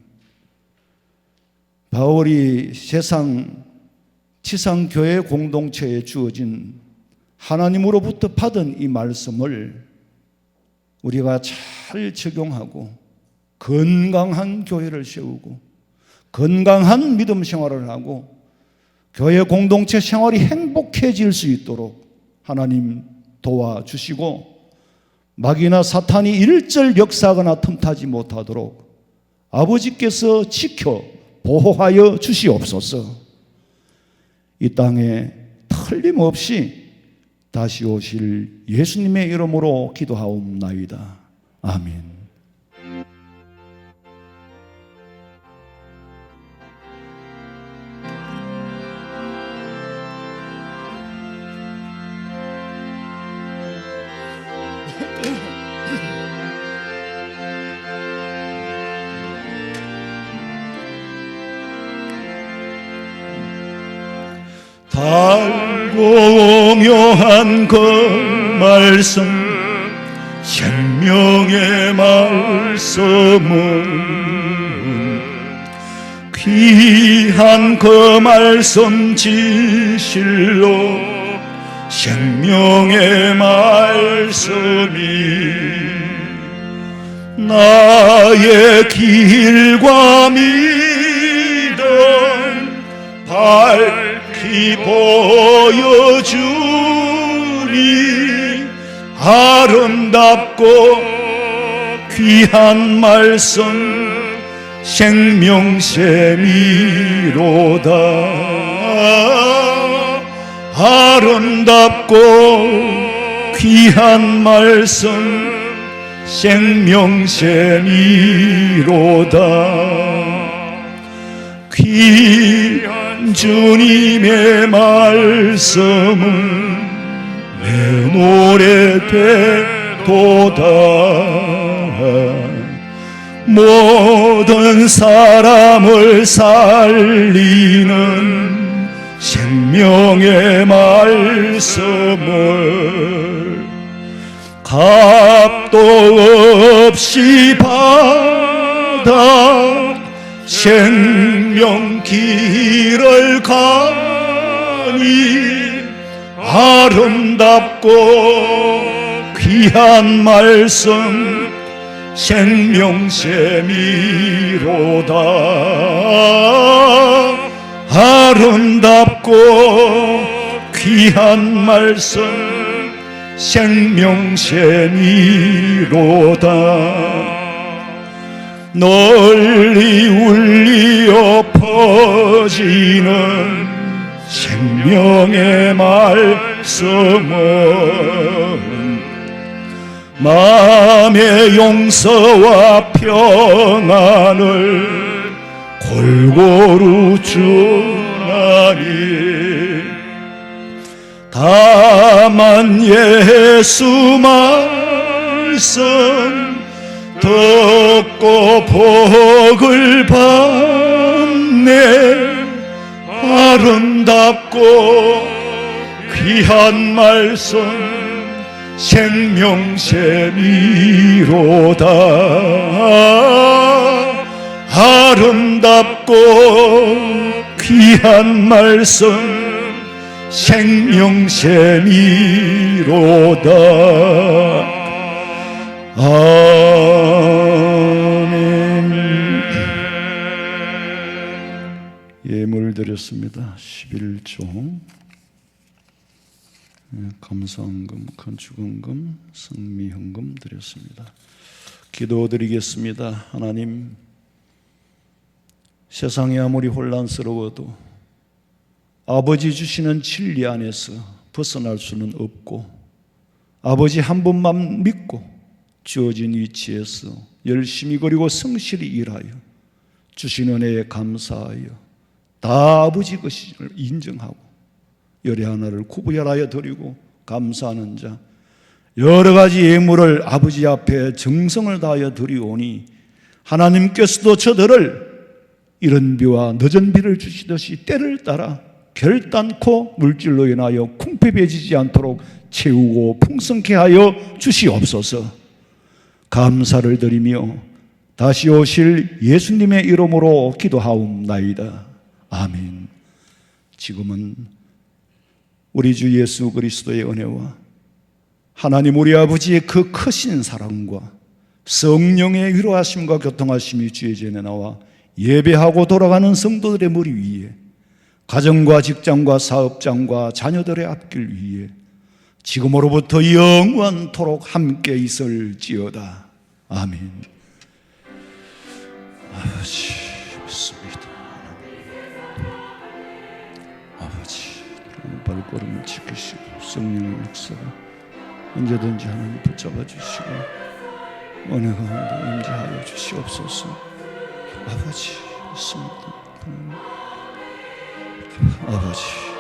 바울이 지상교회 공동체에 주어진 하나님으로부터 받은 이 말씀을 우리가 잘 적용하고 건강한 교회를 세우고 건강한 믿음 생활을 하고 교회 공동체 생활이 행복해질 수 있도록 하나님 도와주시고, 마귀나 사탄이 일절 역사하거나 틈타지 못하도록 아버지께서 지켜 보호하여 주시옵소서. 이 땅에 틀림없이 다시 오실 예수님의 이름으로 기도하옵나이다. 아멘. 달고 묘한 그 말씀, 생명의 말씀은 귀한 그 말씀 진실로 생명의 말씀이 나의 길과 믿음 밝히 보여주니 아름답고 귀한 말씀 생명샘이로다. 아름답고 귀한 말씀 생명샘이로다. 귀한 주님의 말씀은 내 노래 되도다. 모든 사람을 살리는 생명의 말씀을 값도 없이 받아 생명 길을 가니 아름답고 귀한 말씀 생명샘이로다. 아름답고 귀한 말씀 생명샘이로다. 널리 울리어 퍼지는 생명의 말씀은 마음의 용서와 평안을 골고루 주나니 다만 예수 말씀 듣고 복을 받네. 아름답고 귀한 말씀 생명샘이로다. 아름답고 귀한 말씀 생명샘이로다. 아멘. 예물 드렸습니다. 11조 감사헌금, 건축헌금, 성미헌금 드렸습니다. 기도드리겠습니다. 하나님, 세상이 아무리 혼란스러워도 아버지 주시는 진리 안에서 벗어날 수는 없고, 아버지 한 분만 믿고 주어진 위치에서 열심히 그리고 성실히 일하여 주신 은혜에 감사하여 다 아버지 것을 인정하고 열의 하나를 구별하여 드리고 감사하는 자, 여러 가지 예물을 아버지 앞에 정성을 다하여 드리오니 하나님께서도 저들을 이른 비와 늦은 비를 주시듯이 때를 따라 결단코 물질로 인하여 궁핍해지지 않도록 채우고 풍성케 하여 주시옵소서. 감사를 드리며 다시 오실 예수님의 이름으로 기도하옵나이다. 아멘. 지금은 우리 주 예수 그리스도의 은혜와 하나님 우리 아버지의 그 크신 사랑과 성령의 위로하심과 교통하심이 주의 전에 나와 예배하고 돌아가는 성도들의 머리 위에, 가정과 직장과 사업장과 자녀들의 앞길 위에 지금으로부터 영원토록 함께 있을지어다. 아멘. 아버지 믿습니다. 아버지, 발걸음을 지키시고 성령의 역사가 언제든지 하나님 붙잡아 주시고 은혜 가운데 임재하여 주시옵소서. 아버지 믿습니다. 아버지